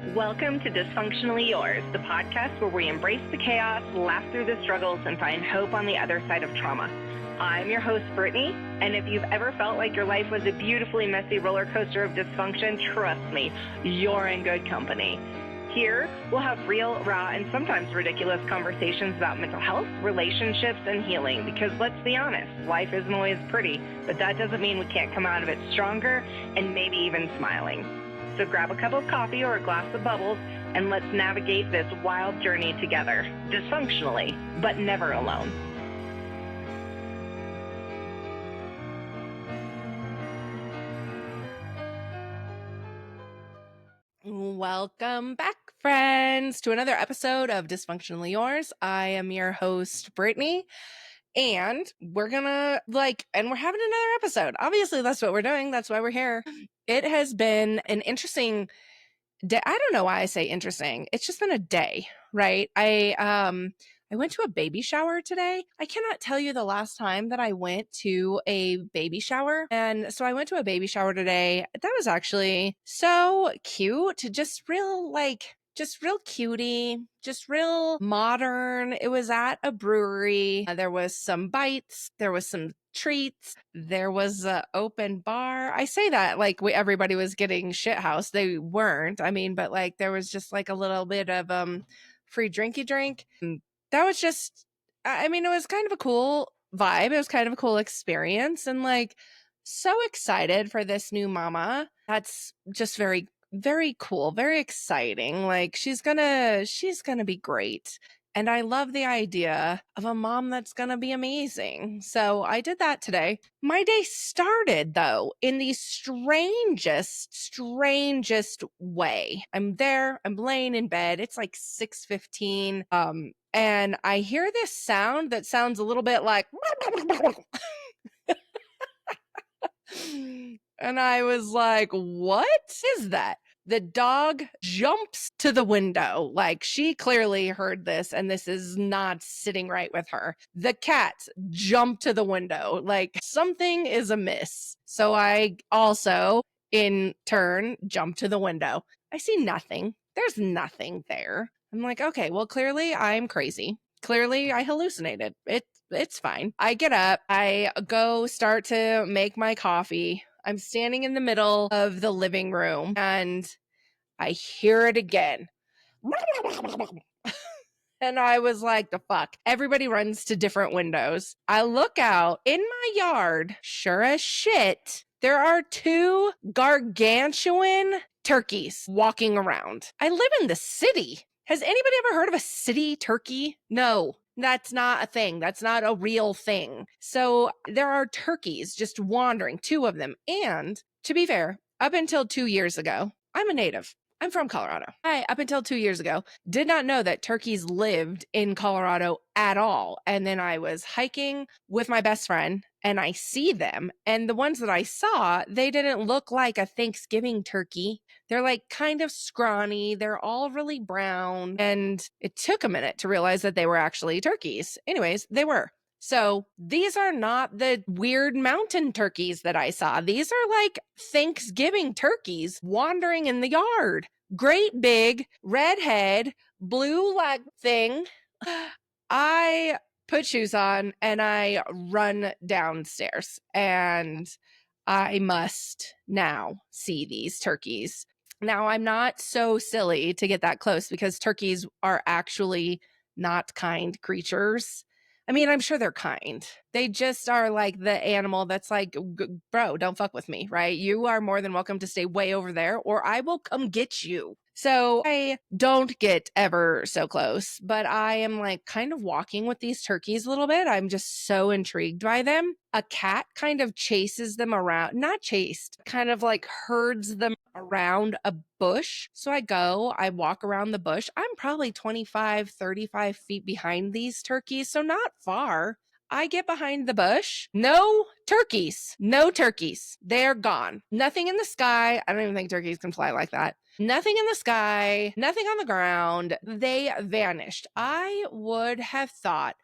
Welcome to Dysfunctionally Yours, the podcast where we embrace the chaos, laugh through the struggles, and find hope on the other side of trauma. I'm your host, Brittany, and if you've ever felt like your life was a beautifully messy roller coaster of dysfunction, trust me, you're in good company. Here, we'll have real, raw, and sometimes ridiculous conversations about mental health, relationships, and healing, because let's be honest, life isn't always pretty, but that doesn't mean we can't come out of it stronger and maybe even smiling. So grab a cup of coffee or a glass of bubbles, and let's navigate this wild journey together, dysfunctionally, but never alone. Welcome back, friends, to another episode of Dysfunctionally Yours. I am your host, Brittany, and we're gonna we're having another episode. Obviously, that's what we're doing. That's why we're here. It has been an interesting day. I don't know why I say interesting. It's just been a day, right? I went to a baby shower today. I cannot tell you the last time that I went to a baby shower. And so I went to a baby shower today. That was actually so cute. Just real cutie, just real modern. It was at a brewery. There was some bites, there was some treats, there was an open bar. I say that like everybody was getting shithoused. They weren't. I mean, but like there was just like a little bit of free drinky drink. That was just, I mean, it was kind of a cool vibe. It was kind of a cool experience, and like so excited for this new mama. That's just very, very cool, very exciting. Like she's gonna be great. And I love the idea of a mom that's gonna be amazing. So I did that today. My day started though in the strangest way. I'm there, I'm laying in bed. It's like 6:15. And I hear this sound that sounds a little bit like and I was like, what is that? The dog jumps to the window. Like she clearly heard this and this is not sitting right with her. The cats jump to the window. Like something is amiss. So I also, in turn, jump to the window. I see nothing. There's nothing there. I'm like, okay, well, clearly I'm crazy. Clearly I hallucinated. It's fine. I get up. I go start to make my coffee. I'm standing in the middle of the living room and I hear it again. And I was like, the fuck? Everybody runs to different windows. I look out in my yard. Sure as shit, there are two gargantuan turkeys walking around. I live in the city. Has anybody ever heard of a city turkey? No, that's not a thing. That's not a real thing. So there are turkeys just wandering, two of them. And to be fair, up until 2 years ago, I'm a native. I'm from Colorado. Up until 2 years ago, did not know that turkeys lived in Colorado at all. And then I was hiking with my best friend and I see them. And the ones that I saw, they didn't look like a Thanksgiving turkey. They're like kind of scrawny. They're all really brown. And it took a minute to realize that they were actually turkeys. Anyways, they were. So these are not the weird mountain turkeys that I saw. These are like Thanksgiving turkeys wandering in the yard. Great big red head, blue leg thing. I put shoes on and I run downstairs and I must now see these turkeys. Now, I'm not so silly to get that close because turkeys are actually not kind creatures. I mean, I'm sure they're kind. They just are like the animal that's like, bro, don't fuck with me, right? You are more than welcome to stay way over there or I will come get you. So I don't get ever so close, but I am like kind of walking with these turkeys a little bit. I'm just so intrigued by them. A cat kind of chases them around, not chased, kind of like herds them around a bush. So I walk around the bush. I'm probably 25, 35 feet behind these turkeys, so not far. I get behind the bush. No turkeys. They're gone. Nothing in the sky. I don't even think turkeys can fly like that. Nothing in the sky, nothing on the ground. They vanished. I would have thought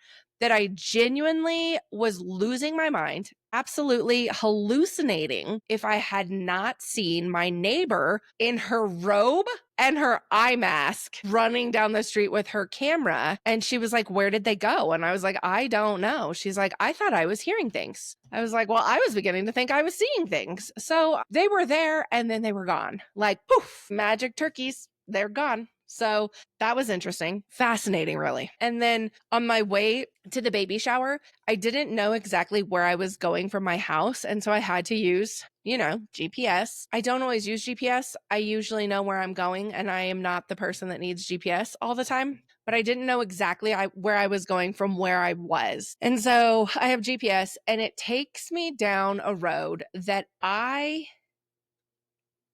that I genuinely was losing my mind, absolutely hallucinating if I had not seen my neighbor in her robe and her eye mask running down the street with her camera. And she was like, where did they go? And I was like, I don't know. She's like, I thought I was hearing things. I was like, well, I was beginning to think I was seeing things. So they were there and then they were gone. Like, poof, magic turkeys, they're gone. So that was interesting. Fascinating, really. And then on my way to the baby shower, I didn't know exactly where I was going from my house. And so I had to use, GPS. I don't always use GPS. I usually know where I'm going, and I am not the person that needs GPS all the time. But I didn't know exactly where I was going from where I was. And so I have GPS, and it takes me down a road that I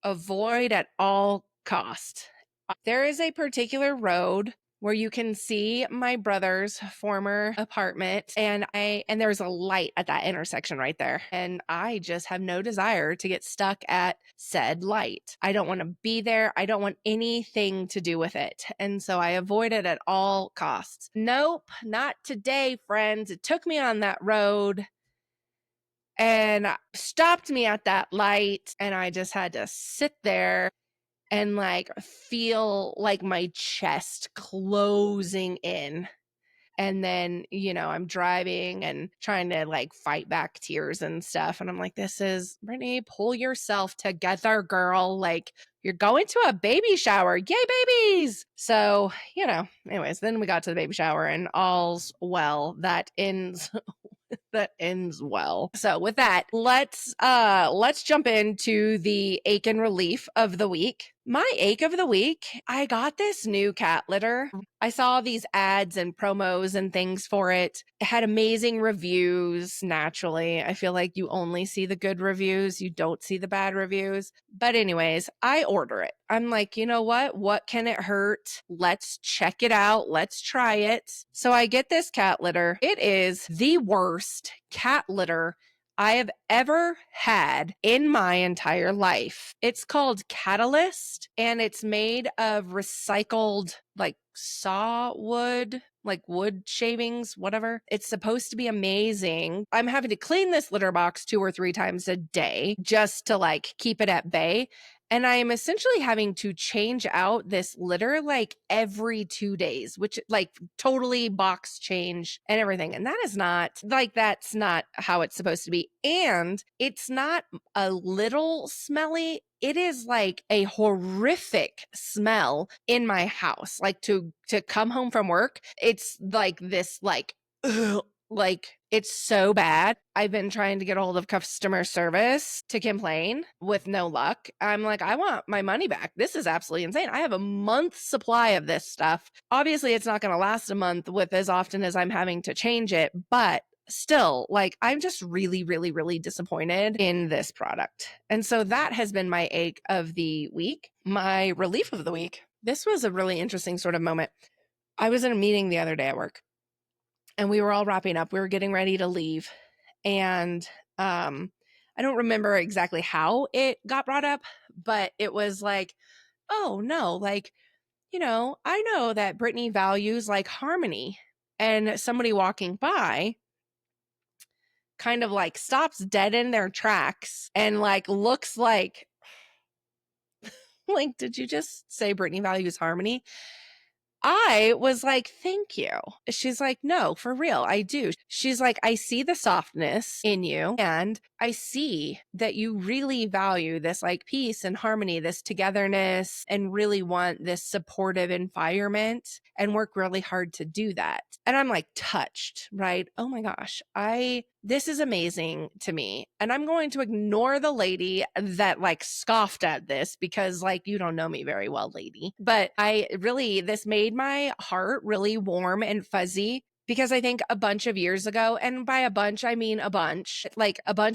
avoid at all cost. There is a particular road where you can see my brother's former apartment, and there's a light at that intersection right there. And I just have no desire to get stuck at said light. I don't want to be there. I don't want anything to do with it. And so I avoid it at all costs. Nope, not today, friends. It took me on that road and stopped me at that light, and I just had to sit there and feel like my chest closing in. And then, I'm driving and trying to fight back tears and stuff. And I'm like, Brittany, pull yourself together, girl. You're going to a baby shower. Yay, babies. So, anyways, then we got to the baby shower and all's well that ends well. So with that, let's jump into the ache and relief of the week. My ache of the week, I got this new cat litter. I saw these ads and promos and things for it. It had amazing reviews. Naturally, I feel like you only see the good reviews. You don't see the bad reviews. But anyways, I order it. I'm like, you know what? What can it hurt? Let's check it out. Let's try it. So I get this cat litter. It is the worst cat litter I have ever had in my entire life. It's called Catalyst, and it's made of recycled saw wood, wood shavings, whatever. It's supposed to be amazing. I'm having to clean this litter box 2 or 3 times a day just to keep it at bay. And I am essentially having to change out this litter every 2 days, which totally box change and everything. And that is not that's not how it's supposed to be. And it's not a little smelly. It is a horrific smell in my house. To come home from work, it's this ugh, it's so bad. I've been trying to get a hold of customer service to complain with no luck. I'm like, I want my money back. This is absolutely insane. I have a month's supply of this stuff. Obviously, it's not going to last a month with as often as I'm having to change it, but still, I'm just really, really, really disappointed in this product. And so that has been my ache of the week. My relief of the week. This was a really interesting sort of moment. I was in a meeting the other day at work, and we were all wrapping up. We were getting ready to leave. And I don't remember exactly how it got brought up, but it was oh no, I know that Brittany values harmony. And somebody walking by kind of stops dead in their tracks and looks did you just say Brittany values harmony? I was like, thank you. She's like, no, for real, I do. She's like, I see the softness in you, and I see that you really value this peace and harmony, this togetherness, and really want this supportive environment and work really hard to do that. And I'm touched, right? Oh my gosh, this is amazing to me. And I'm going to ignore the lady that scoffed at this because you don't know me very well, lady. But this made my heart really warm and fuzzy, because I think a bunch of years ago, and by a bunch, I mean a bunch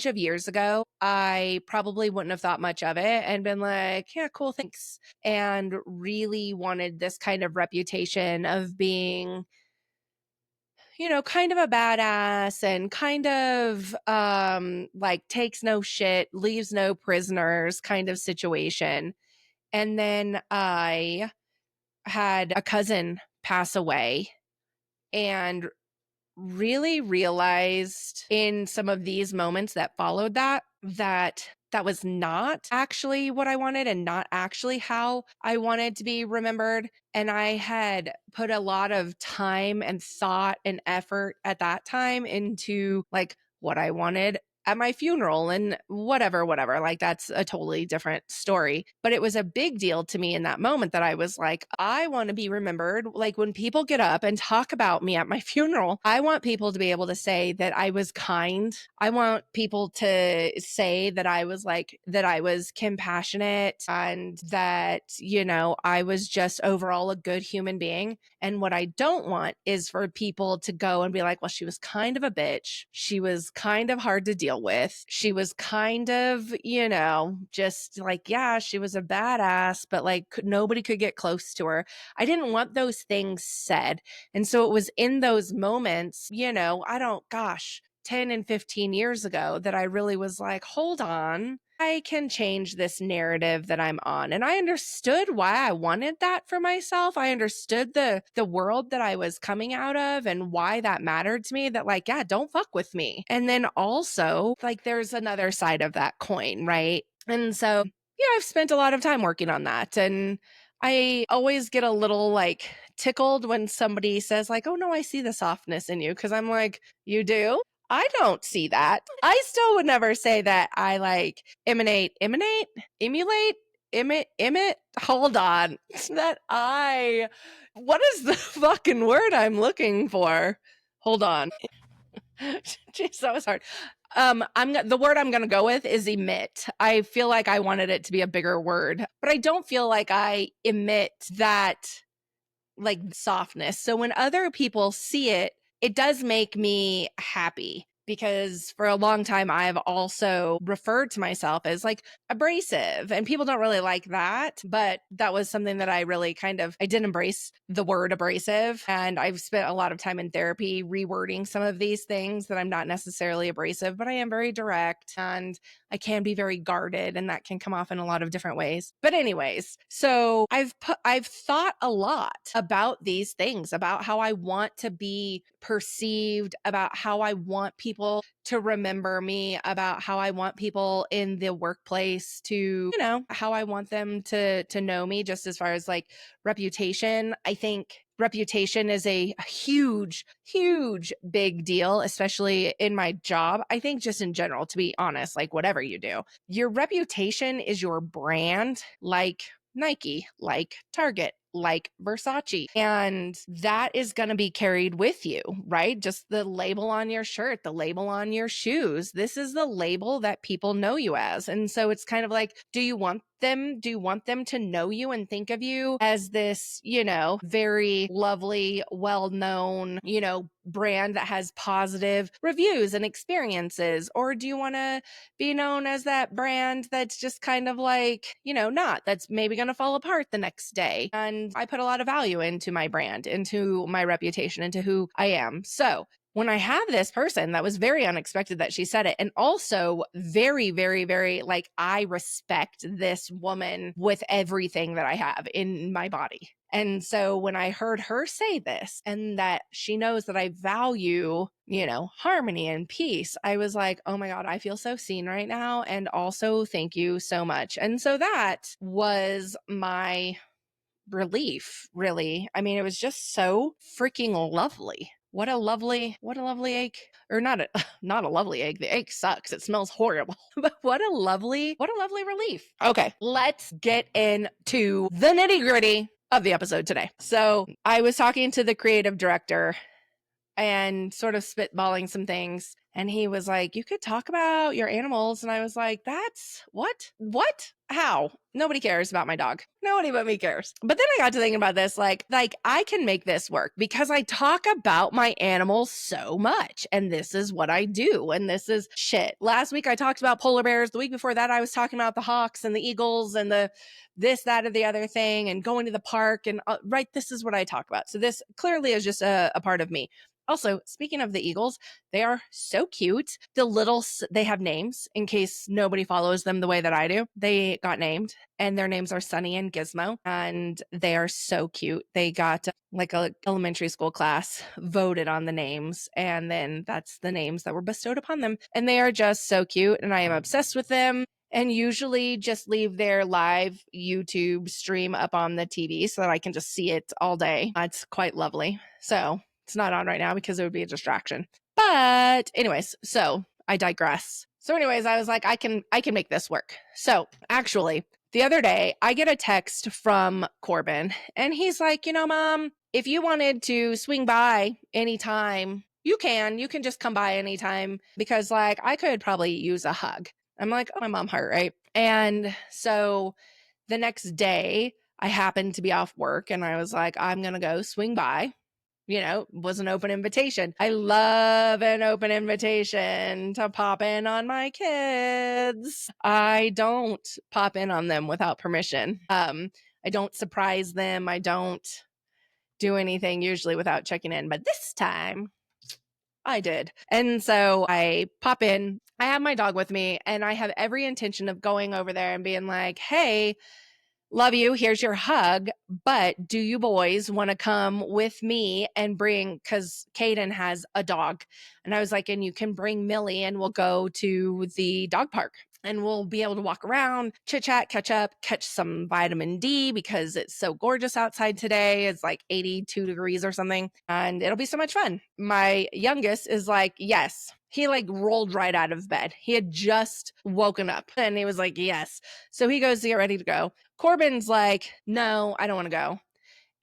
of years ago, I probably wouldn't have thought much of it and been like, yeah, cool, thanks. And really wanted this kind of reputation of being, kind of a badass and kind of takes no shit, leaves no prisoners kind of situation. And then I had a cousin pass away, and really realized in some of these moments that followed that was not actually what I wanted and not actually how I wanted to be remembered. And I had put a lot of time and thought and effort at that time into like what I wanted at my funeral and whatever. Like that's a totally different story. But it was a big deal to me in that moment that I was like, I want to be remembered. Like when people get up and talk about me at my funeral, I want people to be able to say that I was kind. I want people to say that I was compassionate and that, I was just overall a good human being. And what I don't want is for people to go and be like, well, she was kind of a bitch. She was kind of hard to deal with. She was kind of, just like, yeah, she was a badass, but like nobody could get close to her. I didn't want those things said. And so it was in those moments, 10 and 15 years ago that I really was like, hold on, I can change this narrative that I'm on. And I understood why I wanted that for myself. I understood the world that I was coming out of and why that mattered to me, that like, yeah, don't fuck with me. And then also like there's another side of that coin, right? And so, yeah, I've spent a lot of time working on that. And I always get a little like tickled when somebody says like, oh no, I see the softness in you. Cause I'm like, you do? I don't see that. I still would never say that I like emulate, hold on. What is the fucking word I'm looking for? Hold on. Jeez, that was hard. The word I'm going to go with is emit. I feel like I wanted it to be a bigger word, but I don't feel like I emit that like softness. So when other people see it, it does make me happy because for a long time I've also referred to myself as like abrasive, and people don't really like that, but that was something that I really I did embrace the word abrasive, and I've spent a lot of time in therapy rewording some of these things, that I'm not necessarily abrasive, but I am very direct and I can be very guarded, and that can come off in a lot of different ways. But anyways, so I've thought a lot about these things, about how I want to be perceived, about how I want people to remember me, about how I want people in the workplace to, how I want them to know me, just as far as like reputation. I think reputation is a huge, huge, big deal, especially in my job. I think just in general, to be honest, like whatever you do, your reputation is your brand, like Nike, like Target, like Versace. And that is going to be carried with you, right? Just the label on your shirt, the label on your shoes. This is the label that people know you as. And so it's kind of like, do you want them to know you and think of you as this, very lovely, well-known, brand that has positive reviews and experiences? Or do you want to be known as that brand that's just kind of like, that's maybe going to fall apart the next day? And I put a lot of value into my brand, into my reputation, into who I am. So when I have this person, that was very unexpected that she said it. And also very, very, very, like, I respect this woman with everything that I have in my body. And so when I heard her say this, and that she knows that I value, harmony and peace, I was like, oh my God, I feel so seen right now. And also thank you so much. And so that was my relief, really. I mean, it was just so freaking lovely. What a lovely egg. Or not a lovely egg. The egg sucks. It smells horrible. But what a lovely relief. Okay, let's get into the nitty-gritty of the episode today. So I was talking to the creative director and sort of spitballing some things. And he was like, you could talk about your animals. And I was like, that's what? How? Nobody cares about my dog. Nobody but me cares. But then I got to thinking about this, like I can make this work because I talk about my animals so much, and this is what I do. And this is shit. Last week I talked about polar bears. The week before that I was talking about the hawks and the eagles and the this, that, or the other thing, and going to the park. And right, this is what I talk about. So this clearly is just a part of me. Also, speaking of the eagles, they are so cute. They have names in case nobody follows them the way that I do. They got named, and their names are Sunny and Gizmo, and they are so cute. They got like a elementary school class voted on the names, and then that's the names that were bestowed upon them. And they are just so cute, and I am obsessed with them. And usually just leave their live YouTube stream up on the TV so that I can just see it all day. It's quite lovely. So it's not on right now because it would be a distraction. But anyways, so I digress. So anyways, I was like, I can make this work. So actually, the other day I get a text from Corbin, and he's like, Mom, if you wanted to swing by anytime, you can just come by anytime, because like I could probably use a hug. I'm like, oh, my mom heart, right? And so the next day I happened to be off work, and I was like, I'm going to go swing by. Was an open invitation. I love an open invitation to pop in on my kids. I don't pop in on them without permission. I don't surprise them. I don't do anything usually without checking in. But this time I did. And so I pop in. I have my dog with me, and I have every intention of going over there and being like, hey, love you. Here's your hug. But do you boys want to come with me and because Caden has a dog? And I was like, and you can bring Millie, and we'll go to the dog park, and we'll be able to walk around, chit chat, catch up, catch some vitamin D because it's so gorgeous outside today. It's like 82 degrees or something, and it'll be so much fun. My youngest is like, yes. He like rolled right out of bed. He had just woken up, and he was like, yes. So he goes to get ready to go. Corbin's like, no, I don't want to go.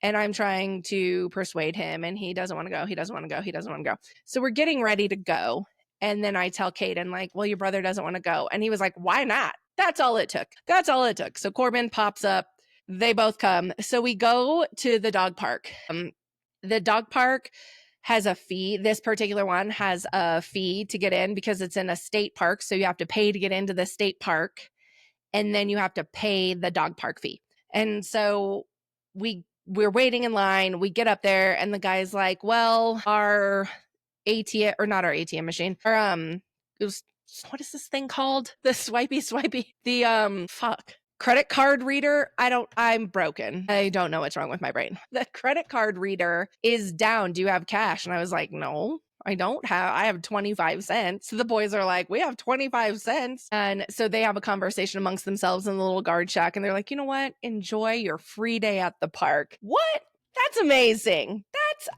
And I'm trying to persuade him, and he doesn't want to go. He doesn't want to go. He doesn't want to go. So we're getting ready to go. And then I tell Caden, like, well, your brother doesn't want to go. And he was like, why not? That's all it took. That's all it took. So Corbin pops up. They both come. So we go to the dog park. The dog park has a fee. This particular one has a fee to get in because it's in a state park. So you have to pay to get into the state park, and then you have to pay the dog park fee. And so we're waiting in line. We get up there, and the guy's like, well, our ATM, or not our ATM machine, it was, what is this thing called? The swipey, the credit card reader. I'm broken. I don't know what's wrong with my brain. The credit card reader is down. Do you have cash? And I was like, no, I have 25 cents. So the boys are like, we have 25 cents. And so they have a conversation amongst themselves in the little guard shack. And they're like, you know what? Enjoy your free day at the park. What? That's amazing.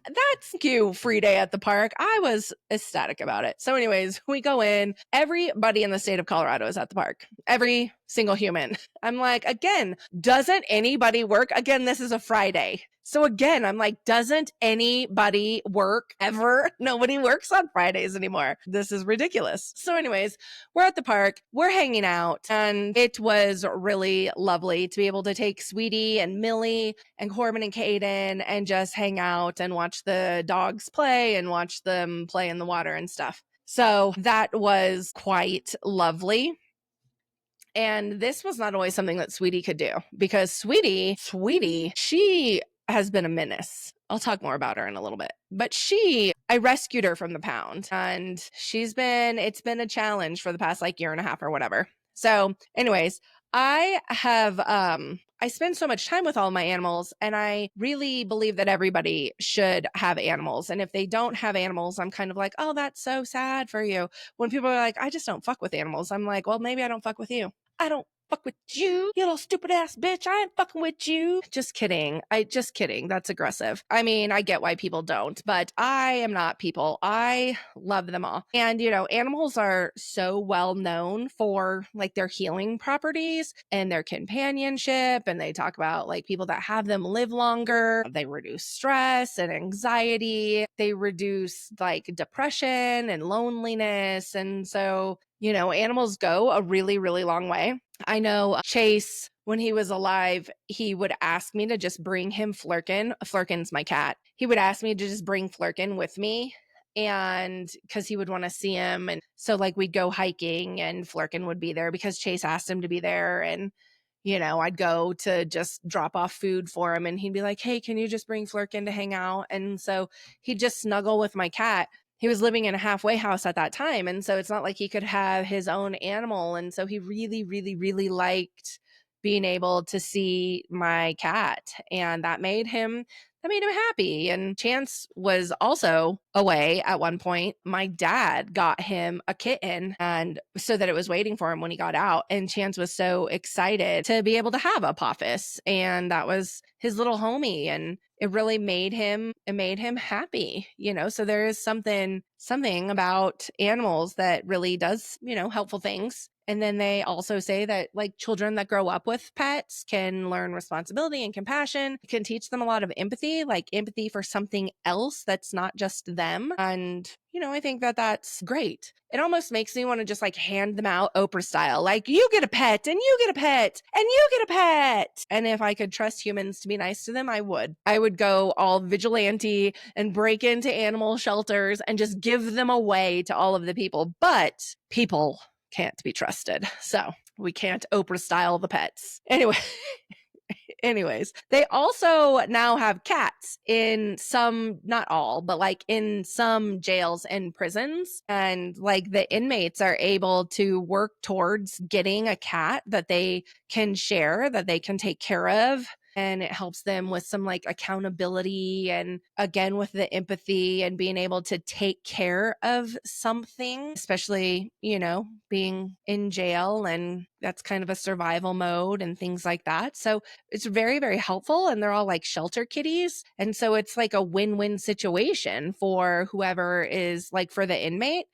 That's cute. Free day at the park. I was ecstatic about it. So anyways, we go in. Everybody in the state of Colorado is at the park. Every single human. I'm like, again, doesn't anybody work? Again, this is a Friday. So again, I'm like, doesn't anybody work ever? Nobody works on Fridays anymore. This is ridiculous. So anyways, we're at the park, we're hanging out, and it was really lovely to be able to take Sweetie and Millie and Corbin and Caden and just hang out and watch the dogs play and watch them play in the water and stuff. So that was quite lovely. And this was not always something that Sweetie could do, because Sweetie, she has been a menace. I'll talk more about her in a little bit. But I rescued her from the pound, and it's been a challenge for the past like year and a half or whatever. So anyways, I spend so much time with all my animals, and I really believe that everybody should have animals. And if they don't have animals, I'm kind of like, oh, that's so sad for you. When people are like, I just don't fuck with animals, I'm like, well, maybe I don't fuck with you. I don't fuck with you little stupid ass bitch. I ain't fucking with you. Just kidding. Just kidding. That's aggressive. I mean, I get why people don't, but I am not people. I love them all. And, animals are so well known for like their healing properties and their companionship. And they talk about like people that have them live longer. They reduce stress and anxiety. They reduce like depression and loneliness. And so, animals go a really, really long way. I know Chase, when he was alive, he would ask me to just bring him Flurkin. Flurkin's my cat. He would ask me to just bring Flurkin with me, and because he would want to see him. And so like we'd go hiking, and Flurkin would be there because Chase asked him to be there. And I'd go to just drop off food for him and he'd be like, hey, can you just bring Flurkin to hang out? And so he'd just snuggle with my cat. He was living in a halfway house at that time. And so it's not like he could have his own animal. And so he really, really, really liked being able to see my cat. And that made him happy. And Chance was also away at one point. My dad got him a kitten and so that it was waiting for him when he got out. And Chance was so excited to be able to have a Apophis. And that was his little homie. And it really made him happy, so there is something about animals that really does, helpful things. And then they also say that like children that grow up with pets can learn responsibility and compassion. It can teach them a lot of empathy, like empathy for something else that's not just them. And, I think that that's great. It almost makes me want to just like hand them out Oprah style, like you get a pet and you get a pet and you get a pet. And if I could trust humans to be nice to them, I would. I would go all vigilante and break into animal shelters and just give them away to all of the people. But people can't be trusted. So we can't Oprah style the pets. Anyways, they also now have cats in some, not all, but like in some jails and prisons. And like the inmates are able to work towards getting a cat that they can share, that they can take care of. And it helps them with some like accountability and again with the empathy and being able to take care of something, especially, being in jail, and that's kind of a survival mode and things like that. So it's very, very helpful. And they're all like shelter kitties. And so it's like a win-win situation for whoever is like for the inmate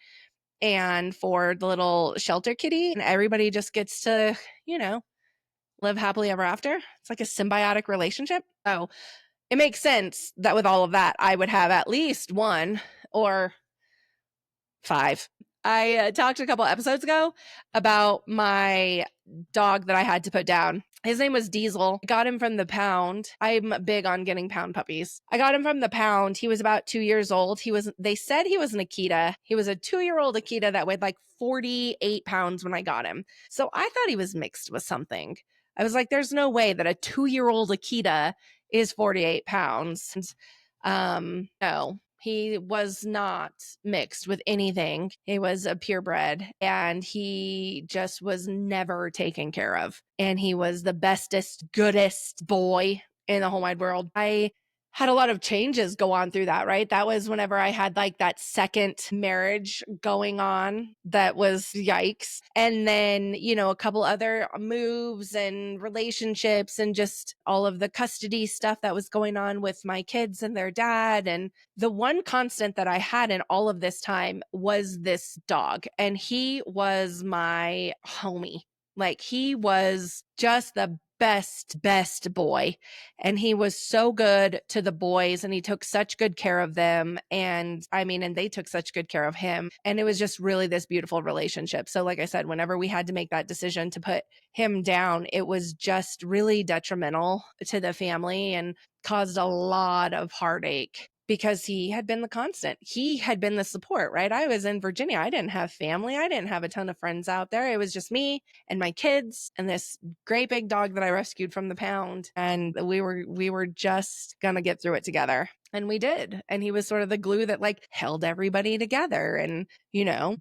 and for the little shelter kitty. And everybody just gets to, live happily ever after. It's like a symbiotic relationship. So it makes sense that with all of that, I would have at least one or 5. I talked a couple episodes ago about my dog that I had to put down. His name was Diesel. I got him from the pound. I'm big on getting pound puppies. I got him from the pound. He was about 2 years old. They said he was an Akita. He was a 2-year-old Akita that weighed like 48 pounds when I got him. So I thought he was mixed with something. I was like, there's no way that a 2-year-old Akita is 48 pounds. No, he was not mixed with anything. He was a purebred and he just was never taken care of. And he was the bestest, goodest boy in the whole wide world. I had a lot of changes go on through that, right? That was whenever I had like that second marriage going on. That was yikes. And then, a couple other moves and relationships and just all of the custody stuff that was going on with my kids and their dad. And the one constant that I had in all of this time was this dog. And he was my homie. Like he was just the best boy. And he was so good to the boys and he took such good care of them. And they took such good care of him. And it was just really this beautiful relationship. So like I said, whenever we had to make that decision to put him down, it was just really detrimental to the family and caused a lot of heartache. Because he had been the constant. He had been the support, right? I was in Virginia. I didn't have family. I didn't have a ton of friends out there. It was just me and my kids and this great big dog that I rescued from the pound. And we were just gonna get through it together. And we did. And he was sort of the glue that like held everybody together and,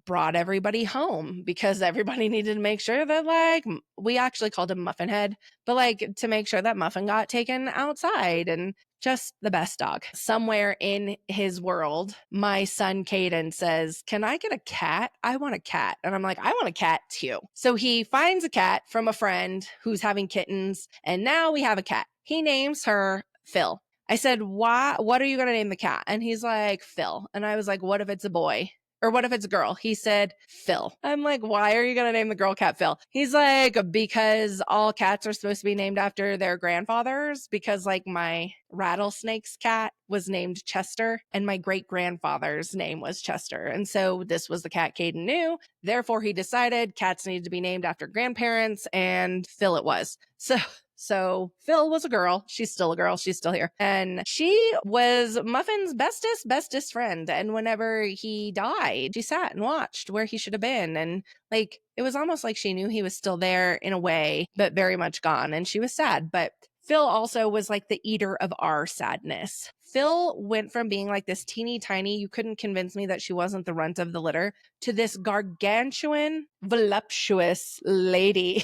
brought everybody home because everybody needed to make sure that like, we actually called him Muffin Head, but like to make sure that Muffin got taken outside and just the best dog. Somewhere in his world, my son Caden says, can I get a cat? I want a cat. And I'm like, I want a cat too. So he finds a cat from a friend who's having kittens. And now we have a cat. He names her Phil. I said, why? What are you going to name the cat? And he's like, Phil. And I was like, what if it's a boy? Or what if it's a girl? He said, Phil. I'm like, why are you going to name the girl cat Phil? He's like, because all cats are supposed to be named after their grandfathers. Because like my rattlesnake's cat was named Chester and my great grandfather's name was Chester. And so this was the cat Caden knew. Therefore, he decided cats needed to be named after grandparents and Phil it was. So So Phil was a girl. She's still a girl. She's still here. And she was Muffin's bestest friend. And whenever he died, she sat and watched where he should have been. And like, it was almost like she knew he was still there in a way, but very much gone. And she was sad. But Phil also was like the eater of our sadness. Phil went from being like this teeny tiny, you couldn't convince me that she wasn't the runt of the litter, to this gargantuan, voluptuous lady.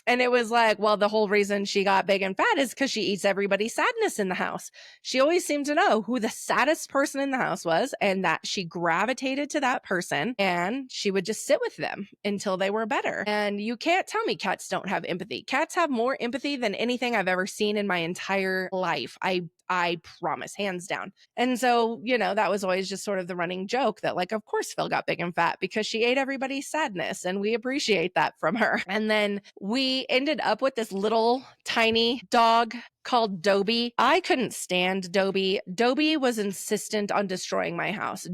And it was like, well, the whole reason she got big and fat is because she eats everybody's sadness in the house. She always seemed to know who the saddest person in the house was, and that she gravitated to that person, and she would just sit with them until they were better. And you can't tell me cats don't have empathy. Cats have more empathy than anything I've ever seen in my entire life. I promise, hands down. And so, that was always just sort of the running joke that, like, of course Phil got big and fat because she ate everybody's sadness, and we appreciate that from her. And then we ended up with this little tiny dog called Dobie. I couldn't stand Dobie. Dobie was insistent on destroying my house.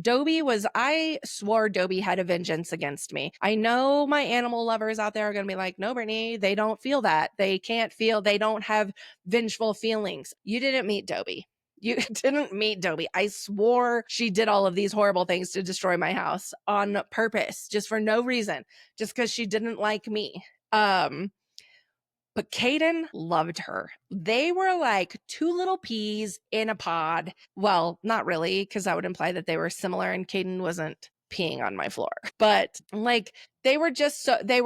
I swore Dobie had a vengeance against me. I know my animal lovers out there are going to be like, no, Brittany, they don't feel that. They don't have vengeful feelings. You didn't meet Dobie. You didn't meet Dobie. I swore she did all of these horrible things to destroy my house on purpose, just for no reason, just because she didn't like me. But Caden loved her. They were like two little peas in a pod. Well, not really, because that would imply that they were similar and Caden wasn't peeing on my floor. But like, they were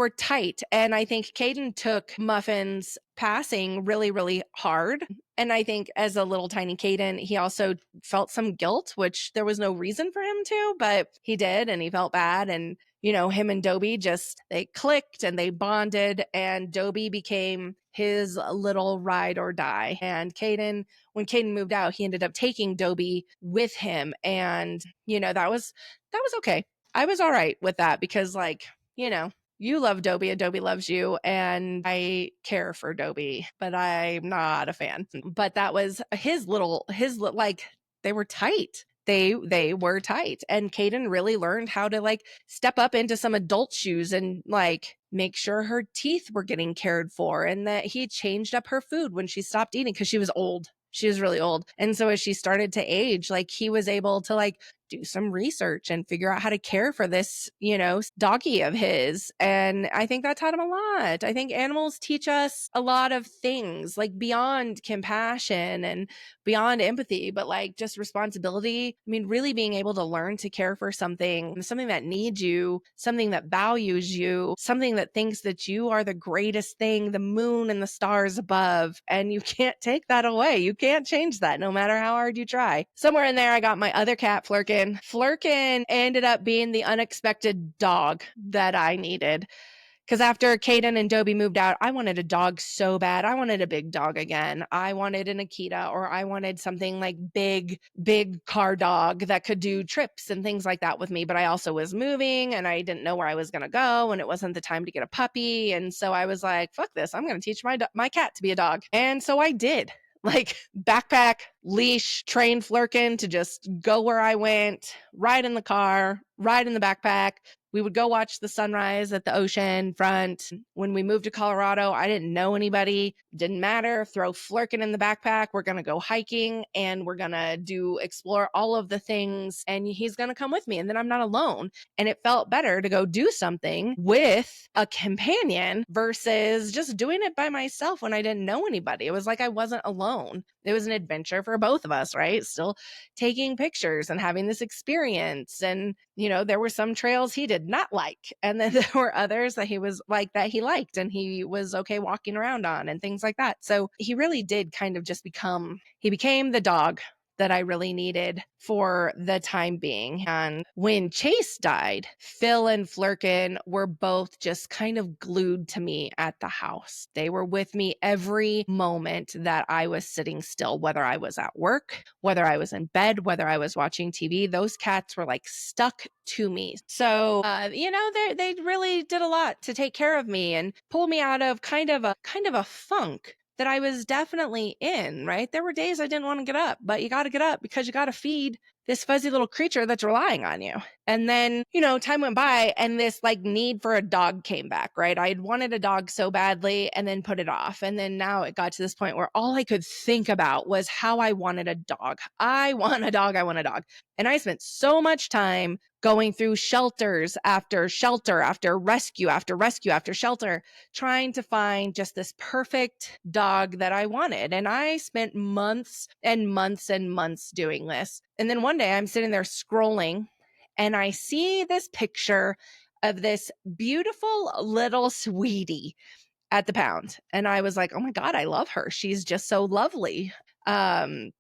tight. And I think Caden took Muffin's passing really, really hard. And I think as a little tiny Caden, he also felt some guilt, which there was no reason for him to, but he did, and he felt bad. And him and Dobie they clicked and they bonded, and Dobie became his little ride or die. And when Caden moved out, he ended up taking Dobie with him. And, that was okay. I was all right with that because, like, you love Dobie and Dobie loves you, and I care for Dobie, but I'm not a fan. But that was like, they were tight. They were tight, and Caden really learned how to like step up into some adult shoes and like make sure her teeth were getting cared for, and that he changed up her food when she stopped eating because she was old. She was really old. And so as she started to age, like, he was able to like do some research and figure out how to care for this, doggy of his. And I think that taught him a lot. I think animals teach us a lot of things, like beyond compassion and beyond empathy, but like just responsibility. I mean, really being able to learn to care for something that needs you, something that values you, something that thinks that you are the greatest thing, the moon and the stars above. And you can't take that away. You can't change that no matter how hard you try. Somewhere in there, I got my other cat, Flurkin. Flurkin ended up being the unexpected dog that I needed. Because after Caden and Dobie moved out, I wanted a dog so bad. I wanted a big dog again. I wanted an Akita, or I wanted something like big car dog that could do trips and things like that with me. But I also was moving and I didn't know where I was going to go, and it wasn't the time to get a puppy. And so I was like, fuck this. I'm going to teach my cat to be a dog. And so I did. Like, backpack, leash, train Flurkin to just go where I went, ride in the car, ride in the backpack. We would go watch the sunrise at the ocean front. When we moved to Colorado, I didn't know anybody. Didn't matter. Throw Flurkin in the backpack. We're going to go hiking and we're going to explore all of the things. And he's going to come with me. And then I'm not alone. And it felt better to go do something with a companion versus just doing it by myself when I didn't know anybody. It was like I wasn't alone. It was an adventure for both of us, right? Still taking pictures and having this experience. And, there were some trails he did not like. And then there were others that he was like, that he liked and he was okay walking around on and things like that. So he really did kind of just became the dog that I really needed for the time being. And when Chase died, Phil and Flurkin were both just kind of glued to me at the house. They were with me every moment that I was sitting still, whether I was at work, whether I was in bed, whether I was watching TV. Those cats were like stuck to me. So, they really did a lot to take care of me and pull me out of kind of a funk that I was definitely in, right? There were days I didn't want to get up, but you got to get up because you got to feed this fuzzy little creature that's relying on you. And then, time went by and this like need for a dog came back, right? I had wanted a dog so badly and then put it off. And then now it got to this point where all I could think about was how I wanted a dog. I want a dog. I want a dog. And I spent so much time going through shelters after shelter, after rescue, after rescue, after shelter, trying to find just this perfect dog that I wanted. And I spent months and months and months doing this. And then one day I'm sitting there scrolling and I see this picture of this beautiful little sweetie at the pound. And I was like, oh my God, I love her. She's just so lovely. And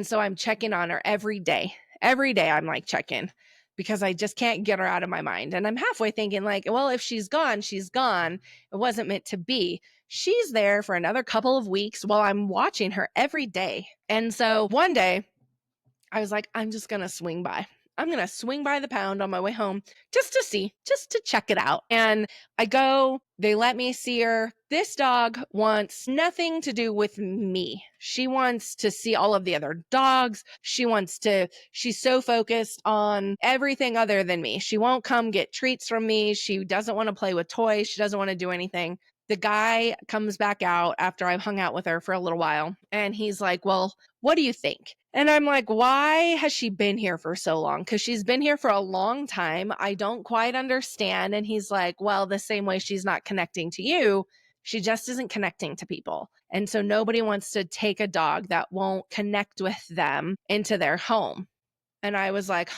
so I'm checking on her every day. Every day I'm like checking because I just can't get her out of my mind. And I'm halfway thinking like, well, if she's gone, she's gone. It wasn't meant to be. She's there for another couple of weeks while I'm watching her every day. And so one day I was like, I'm just going to swing by. I'm going to swing by the pound on my way home just to see, just to check it out. And I go, they let me see her. This dog wants nothing to do with me. She wants to see all of the other dogs. She's so focused on everything other than me. She won't come get treats from me. She doesn't want to play with toys. She doesn't want to do anything. The guy comes back out after I've hung out with her for a little while. And he's like, well, what do you think? And I'm like, why has she been here for so long? Because she's been here for a long time. I don't quite understand. And he's like, well, the same way she's not connecting to you, she just isn't connecting to people. And so nobody wants to take a dog that won't connect with them into their home. And I was like,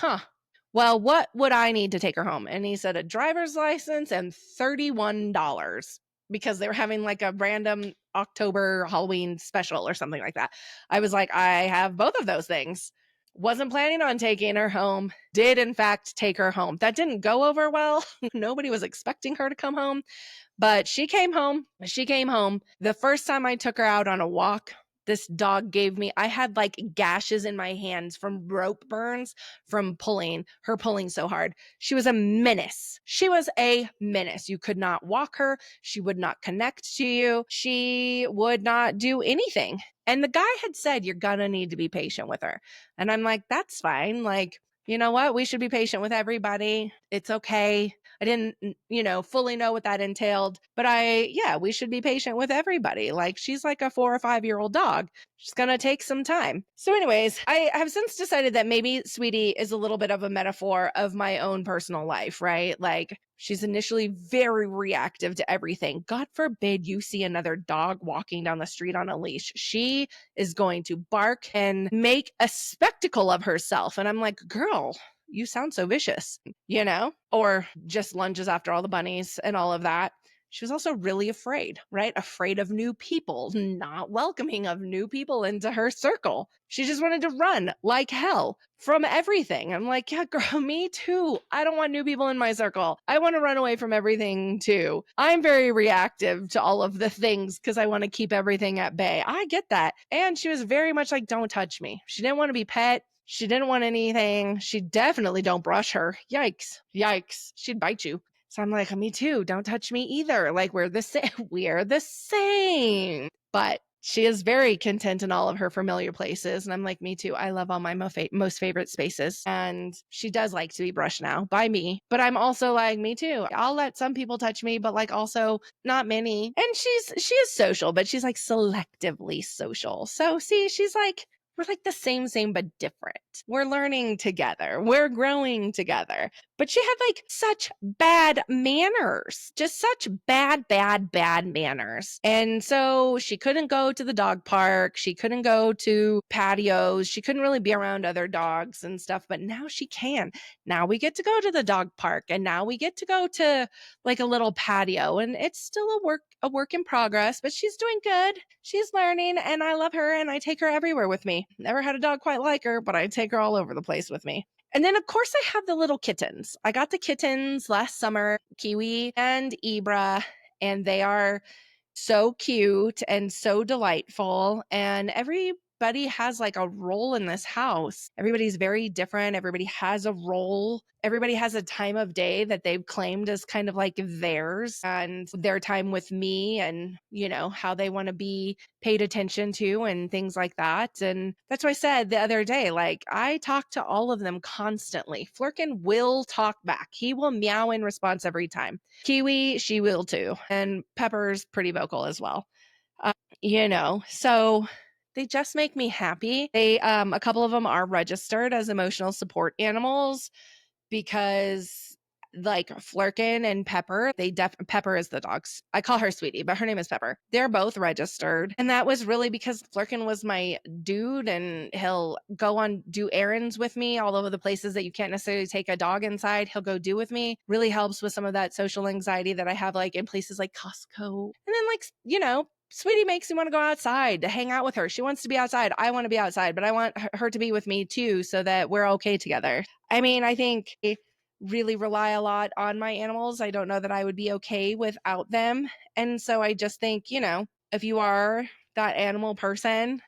well, what would I need to take her home? And he said a driver's license and $31 because they were having like a random October Halloween special or something like that. I was like, I have both of those things. Wasn't planning on taking her home. Did in fact take her home. That didn't go over well. Nobody was expecting her to come home, but she came home. The first time I took her out on a walk, this dog gave me, I had like gashes in my hands from rope burns from her pulling so hard. She was a menace. You could not walk her. She would not connect to you. She would not do anything. And the guy had said, you're gonna need to be patient with her. And I'm like, that's fine. Like, you know what? We should be patient with everybody. It's okay. I didn't, fully know what that entailed, but we should be patient with everybody. Like she's like a 4 or 5-year-old dog. She's going to take some time. So anyways, I have since decided that maybe Sweetie is a little bit of a metaphor of my own personal life, right? Like she's initially very reactive to everything. God forbid you see another dog walking down the street on a leash. She is going to bark and make a spectacle of herself. And I'm like, girl, you sound so vicious, or just lunges after all the bunnies and all of that. She was also really afraid, right? Afraid of new people, not welcoming of new people into her circle. She just wanted to run like hell from everything. I'm like, yeah, girl, me too. I don't want new people in my circle. I want to run away from everything too. I'm very reactive to all of the things because I want to keep everything at bay. I get that. And she was very much like, don't touch me. She didn't want to be pet. She didn't want anything. She definitely don't brush her. Yikes. She'd bite you. So I'm like, me too. Don't touch me either. Like we're the same. We're the same. But she is very content in all of her familiar places. And I'm like, me too. I love all my most favorite spaces. And she does like to be brushed now by me. But I'm also like, me too. I'll let some people touch me, but like also not many. And she is social, but she's like selectively social. So see, she's like, we're like the same, but different. We're learning together. We're growing together. But she had like such bad manners, just such bad manners. And so she couldn't go to the dog park. She couldn't go to patios. She couldn't really be around other dogs and stuff. But now she can. Now we get to go to the dog park and now we get to go to like a little patio. And it's still a work in progress, but she's doing good. She's learning and I love her and I take her everywhere with me. Never had a dog quite like her, but I take her all over the place with me. And then, of course, I have the little kittens. I got the kittens last summer, Kiwi and Ibra, and they are so cute and so delightful. And every everybody has like a role in this house. Everybody's very different. Everybody has a role. Everybody has a time of day that they've claimed as kind of like theirs and their time with me and, you know, how they want to be paid attention to and things like that. And that's what I said the other day. Like, I talk to all of them constantly. Flurkin will talk back. He will meow in response every time. Kiwi, she will too. And Pepper's pretty vocal as well. You know, so they just make me happy. They, a couple of them are registered as emotional support animals because like Flurkin and Pepper, Pepper is the dog's. I call her Sweetie, but her name is Pepper. They're both registered. And that was really because Flurkin was my dude and he'll go on do errands with me all over the places that you can't necessarily take a dog inside. He'll go do with me. Really helps with some of that social anxiety that I have like in places like Costco. And then like, you know, Sweetie makes me want to go outside to hang out with her. She wants to be outside. I want to be outside, but I want her to be with me too so that we're okay together. I mean, I think I really rely a lot on my animals. I don't know that I would be okay without them. And so I just think, you know, if you are that animal person,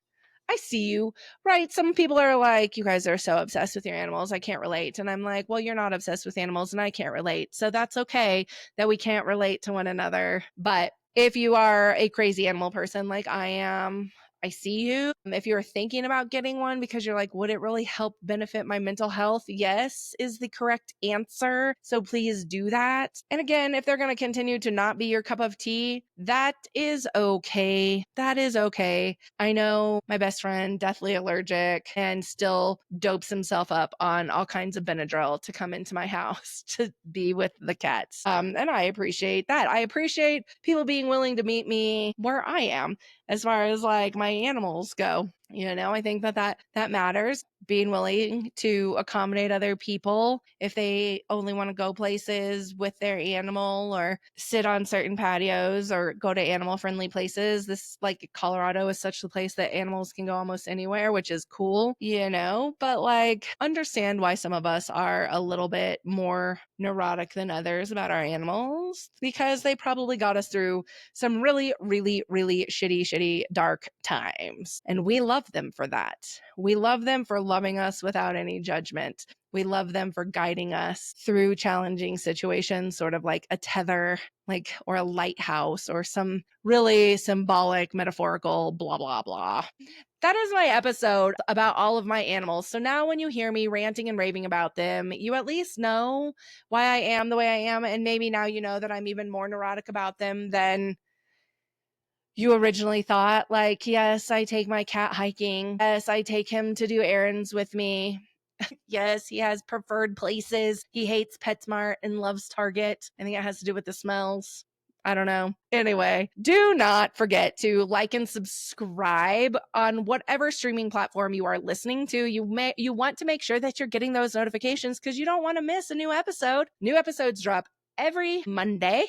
I see you, right? Some people are like, you guys are so obsessed with your animals. I can't relate. And I'm like, well, you're not obsessed with animals and I can't relate. So that's okay that we can't relate to one another. But if you are a crazy animal person like I am, I see you. If you're thinking about getting one because you're like, would it really help benefit my mental health? Yes, is the correct answer. So please do that. And again, if they're going to continue to not be your cup of tea, that is okay. That is okay. I know my best friend, deathly allergic, and still dopes himself up on all kinds of Benadryl to come into my house to be with the cats. And I appreciate that. I appreciate people being willing to meet me where I am as far as like my animals go. You know, I think that matters. Being willing to accommodate other people if they only want to go places with their animal or sit on certain patios or go to animal friendly places. This, like, Colorado is such a place that animals can go almost anywhere, which is cool, you know, but like, understand why some of us are a little bit more neurotic than others about our animals because they probably got us through some really, really, really shitty, dark times. And we love them for that. We love them for loving us without any judgment. We love them for guiding us through challenging situations, sort of like a tether, like, or a lighthouse or some really symbolic, metaphorical, blah, blah, blah. That is my episode about all of my animals. So now when you hear me ranting and raving about them, you at least know why I am the way I am. And maybe now you know that I'm even more neurotic about them than you originally thought. Like, yes, I take my cat hiking. Yes, I take him to do errands with me. Yes, he has preferred places. He hates PetSmart and loves Target. I think it has to do with the smells. I don't know. Anyway, do not forget to like and subscribe on whatever streaming platform you are listening to. You want to make sure that you're getting those notifications because you don't want to miss a new episode. New episodes drop every Monday.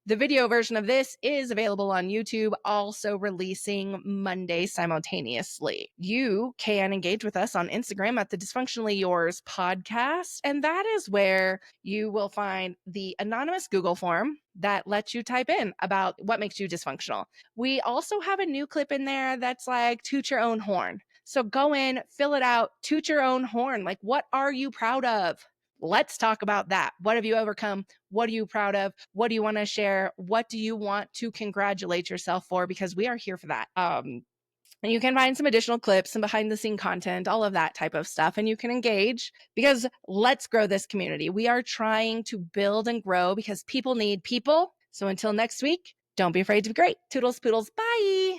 The video version of this is available on YouTube, also releasing Monday simultaneously. You can engage with us on Instagram at the Dysfunctionally Yours podcast, and that is where you will find the anonymous Google form that lets you type in about what makes you dysfunctional. We also have a new clip in there that's like toot your own horn. So go in, fill it out, toot your own horn. Like, what are you proud of? Let's talk about that. What have you overcome? What are you proud of? What do you want to share? What do you want to congratulate yourself for? Because we are here for that. And you can find some additional clips, some behind the scene content, all of that type of stuff. And you can engage because let's grow this community. We are trying to build and grow because people need people. So until next week, don't be afraid to be great. Toodles, poodles, bye.